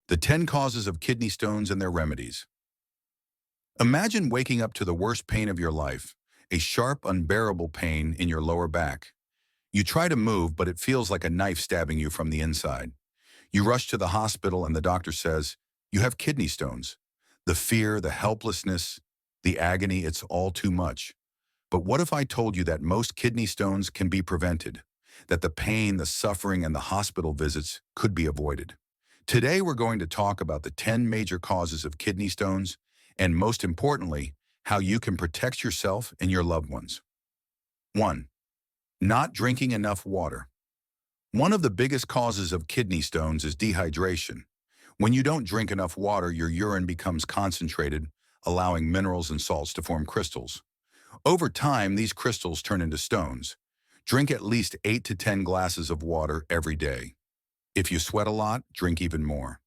The 10 causes of kidney stones and their remedies. Imagine waking up to the worst pain of your life, a sharp, unbearable pain in your lower back. You try to move, but it feels like a knife stabbing you from the inside. You rush to the hospital and the doctor says, you have kidney stones. The fear, the helplessness, the agony, it's all too much. But what if I told you that most kidney stones can be prevented? That the pain, the suffering, and the hospital visits could be avoided? Today, we're going to talk about the 10 major causes of kidney stones, and most importantly, how you can protect yourself and your loved ones. 1. Not drinking enough water. One of the biggest causes of kidney stones is dehydration. When you don't drink enough water, your urine becomes concentrated, allowing minerals and salts to form crystals. Over time, these crystals turn into stones. Drink at least 8 to 10 glasses of water every day. If you sweat a lot, drink even more.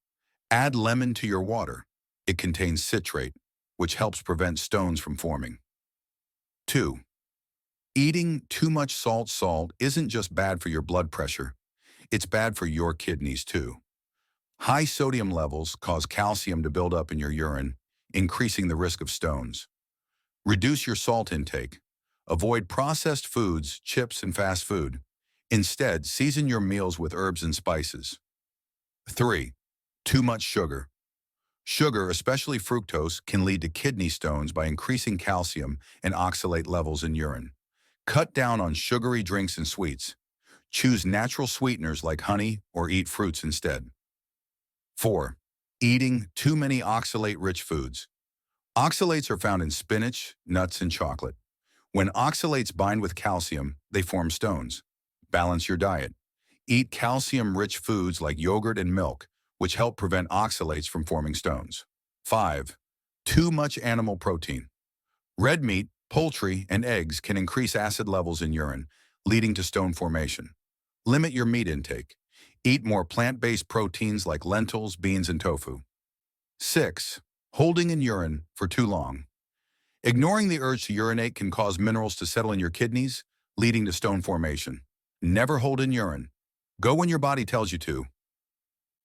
Add lemon to your water. It contains citrate, which helps prevent stones from forming. 2. Eating too much salt isn't just bad for your blood pressure, it's bad for your kidneys too. High sodium levels cause calcium to build up in your urine, increasing the risk of stones. Reduce your salt intake. Avoid processed foods, chips, and fast food. Instead, season your meals with herbs and spices. 3. Too much sugar. Sugar, especially fructose, can lead to kidney stones by increasing calcium and oxalate levels in urine. Cut down on sugary drinks and sweets. Choose natural sweeteners like honey or eat fruits instead. 4. Eating too many oxalate-rich foods. Oxalates are found in spinach, nuts, and chocolate. When oxalates bind with calcium, they form stones. Balance your diet. Eat calcium-rich foods like yogurt and milk, which help prevent oxalates from forming stones. 5. Too much animal protein. Red meat, poultry, and eggs can increase acid levels in urine, leading to stone formation. Limit your meat intake. Eat more plant-based proteins like lentils, beans, and tofu. 6. Holding in urine for too long. Ignoring the urge to urinate can cause minerals to settle in your kidneys, leading to stone formation. Never hold in urine. Go when your body tells you to.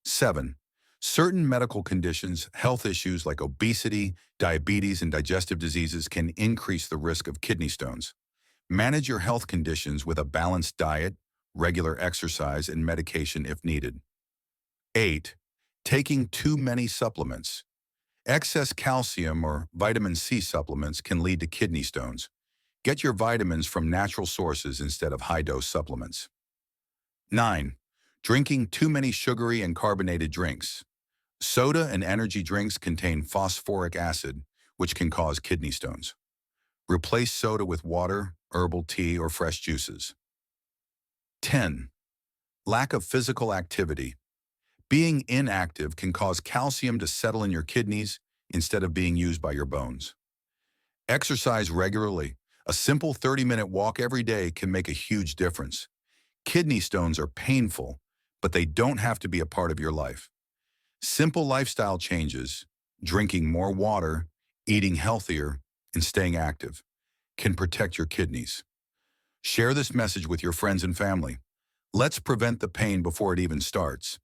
7. Certain medical conditions, health issues like obesity, diabetes, and digestive diseases can increase the risk of kidney stones. Manage your health conditions with a balanced diet, regular exercise, and medication if needed. 8. Taking too many supplements. Excess calcium or vitamin C supplements can lead to kidney stones. Get your vitamins from natural sources instead of high-dose supplements. 9. Drinking too many sugary and carbonated drinks. Soda and energy drinks contain phosphoric acid, which can cause kidney stones. Replace soda with water, herbal tea, or fresh juices. 10. Lack of physical activity. Being inactive can cause calcium to settle in your kidneys instead of being used by your bones. Exercise regularly. A simple 30-minute walk every day can make a huge difference. Kidney stones are painful, but they don't have to be a part of your life. Simple lifestyle changes, drinking more water, eating healthier, and staying active, can protect your kidneys. Share this message with your friends and family. Let's prevent the pain before it even starts.